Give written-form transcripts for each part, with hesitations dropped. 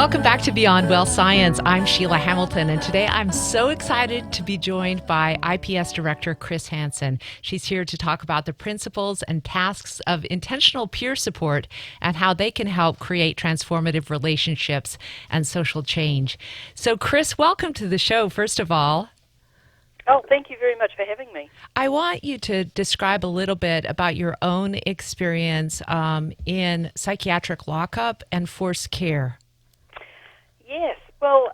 Welcome back to Beyond Well Science. I'm Sheila Hamilton, and today I'm so excited to be joined by IPS Director Chris Hansen. She's here to talk about the principles and tasks of intentional peer support and how they can help create transformative relationships and social change. So, Chris, welcome to the show, first of all. Oh, thank you very much for having me. I want you to describe a little bit about your own experience in psychiatric lockup and forced care. Yes, well,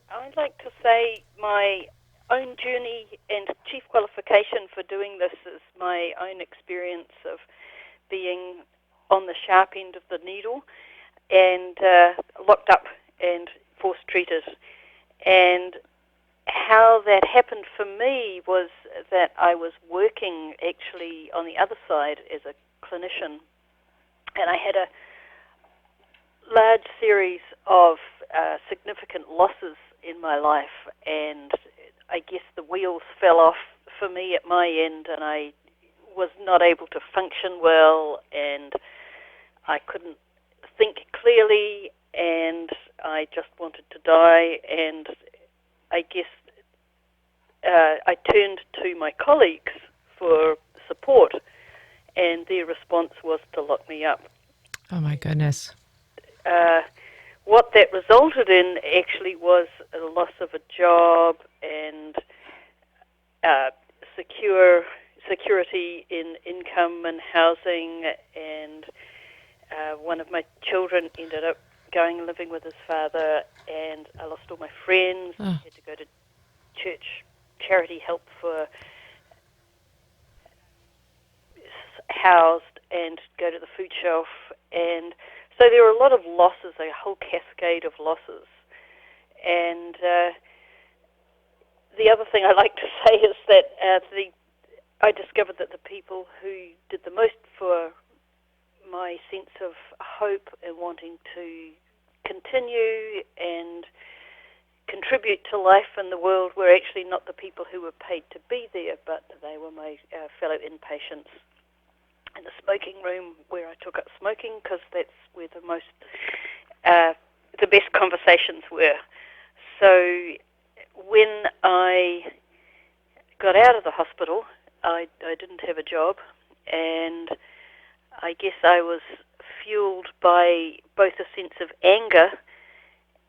I'd like to say my own journey and chief qualification for doing this is my own experience of being on the sharp end of the needle and locked up and forced treated. And how that happened for me was that I was working actually on the other side as a clinician, and I had a large series of significant losses in my life, and I guess the wheels fell off for me at my end, and I was not able to function well, and I couldn't think clearly, and I just wanted to die, and I guess I turned to my colleagues for support, and their response was to lock me up. Oh, my goodness. What that resulted in actually was a loss of a job and security in income and housing, and one of my children ended up going and living with his father, and I lost all my friends. I had to go to church charity help for housed and go to the food shelf, and so there were a lot of losses, a whole cascade of losses. And the other thing I like to say is that I discovered that the people who did the most for my sense of hope and wanting to continue and contribute to life in the world were actually not the people who were paid to be there, but they were my fellow inpatients in the smoking room where I took up smoking, because that's where the best conversations were. So when I got out of the hospital, I didn't have a job, and I guess I was fueled by both a sense of anger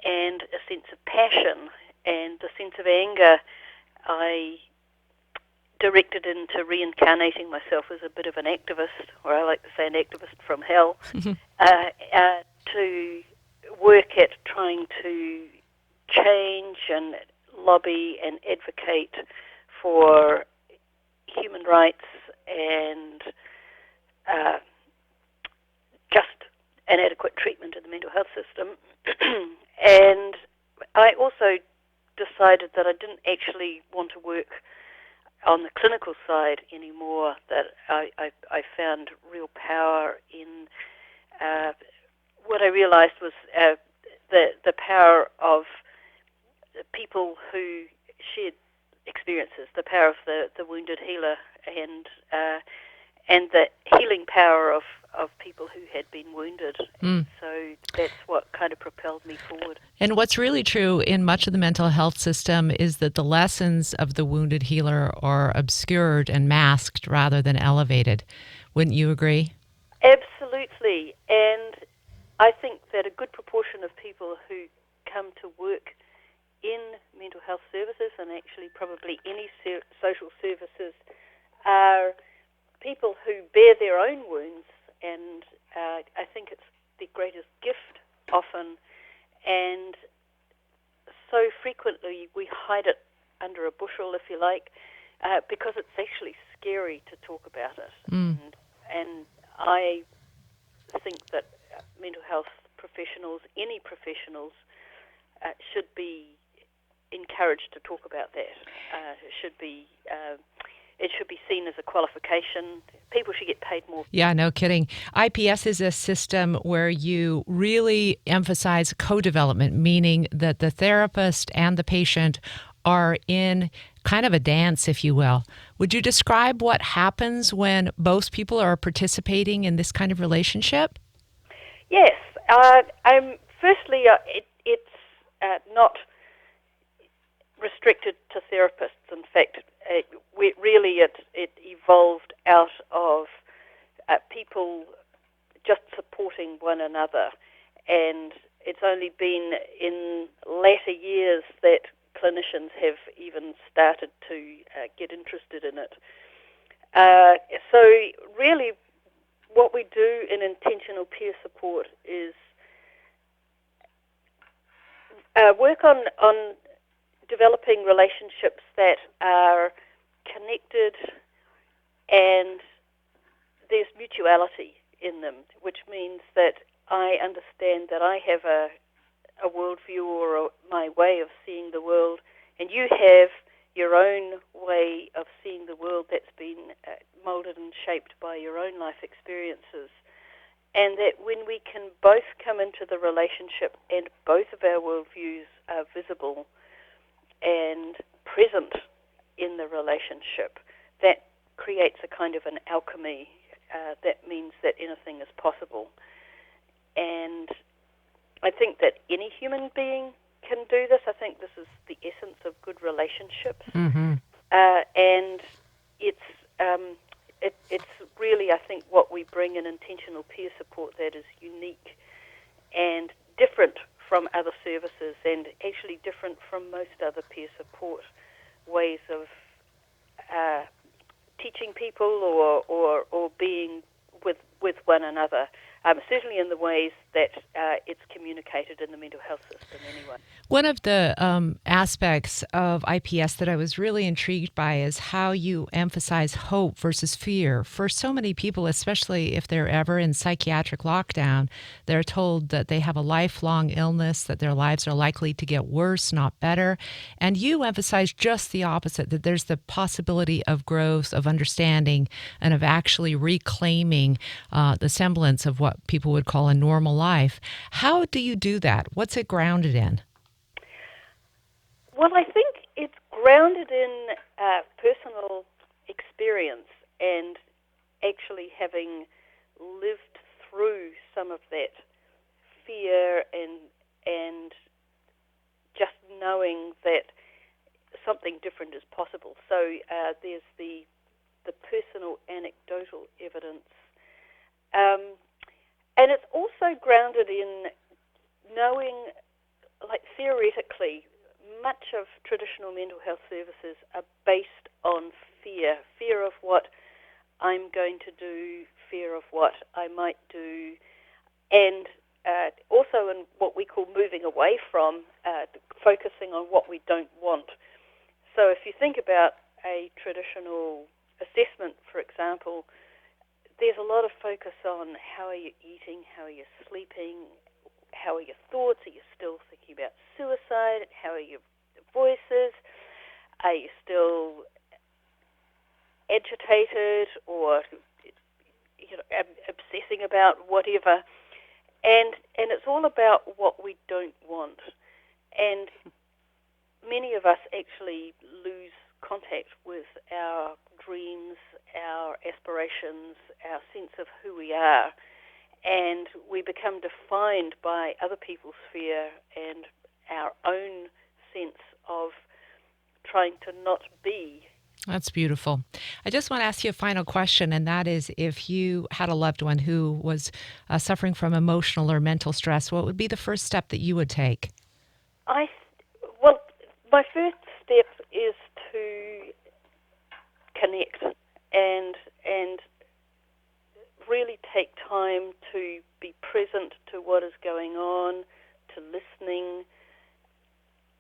and a sense of passion. And the sense of anger I directed into reincarnating myself as a bit of an activist, or I like to say an activist from hell, to work at trying to change and lobby and advocate for human rights and just an adequate treatment in the mental health system. And I also decided that I didn't actually want to work on the clinical side anymore, that I found real power in what I realized was the power of people who shared experiences, the power of the wounded healer, and the healing power of people who had been wounded. So that's what kind of propelled me forward. And what's really true in much of the mental health system is that the lessons of the wounded healer are obscured and masked rather than elevated. Wouldn't you agree? Absolutely. And I think that a good proportion of people who come to work in mental health services, and actually probably any social services, are people who bear their own wounds, and I think it's the greatest gift often, and so frequently we hide it under a bushel, if you like, because it's actually scary to talk about it. And I think that mental health professionals, any professionals, should be encouraged to talk about that. It should be seen as a qualification. People should get paid more. Yeah, no kidding. IPS is a system where you really emphasize co-development, meaning that the therapist and the patient are in kind of a dance, if you will. Would you describe what happens when both people are participating in this kind of relationship? Yes. Firstly, not restricted to therapists. In fact, it evolved out of people just supporting one another, and it's only been in latter years that clinicians have even started to get interested in it. So really what we do in intentional peer support is work on developing relationships that are connected and there's mutuality in them, which means that I understand that I have a worldview or my way of seeing the world, and you have your own way of seeing the world that's been molded and shaped by your own life experiences. And that when we can both come into the relationship and both of our worldviews are visible and present in the relationship, that creates a kind of an alchemy that means that anything is possible. And I think that any human being can do this. I think this is the essence of good relationships. Mm-hmm. And it's really, I think, what we bring in intentional peer support that is unique and different from other services, and actually different from most other peer support ways of teaching people or being with one another. Certainly in the ways that it's communicated in the mental health system anyway. One of the aspects of IPS that I was really intrigued by is how you emphasize hope versus fear. For so many people, especially if they're ever in psychiatric lockdown, they're told that they have a lifelong illness, that their lives are likely to get worse, not better. And you emphasize just the opposite, that there's the possibility of growth, of understanding, and of actually reclaiming the semblance of what people would call a normal life. How do you do that? What's it grounded in? Well, I think it's grounded in personal experience and actually having lived through some of that fear and just knowing that something different is possible. So there's the personal anecdotal evidence. And it's also grounded in knowing, like theoretically, much of traditional mental health services are based on fear of what I'm going to do, fear of what I might do, and also in what we call moving away from, focusing on what we don't want. So if you think about a traditional assessment, for example, there's a lot of focus on how are you eating, how are you sleeping, how are your thoughts, are you still thinking about suicide, how are your voices, are you still agitated or obsessing about whatever, and it's all about what we don't want. And many of us actually lose contact with our dreams, our aspirations, our sense of who we are, and we become defined by other people's fear and our own sense of trying to not be. That's beautiful. I just want to ask you a final question, and that is, if you had a loved one who was suffering from emotional or mental stress, what would be the first step that you would take? Well, my first step is to connect and really take time to be present to what is going on, to listening,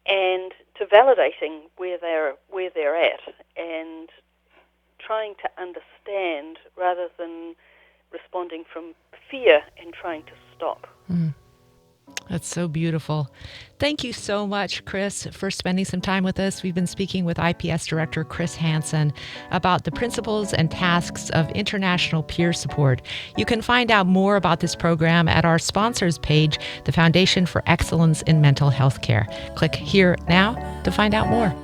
and to validating where they're at, and trying to understand rather than responding from fear and trying to stop. That's so beautiful. Thank you so much, Chris, for spending some time with us. We've been speaking with IPS Director Chris Hansen about the principles and tasks of international peer support. You can find out more about this program at our sponsors page, the Foundation for Excellence in Mental Health Care. Click here now to find out more.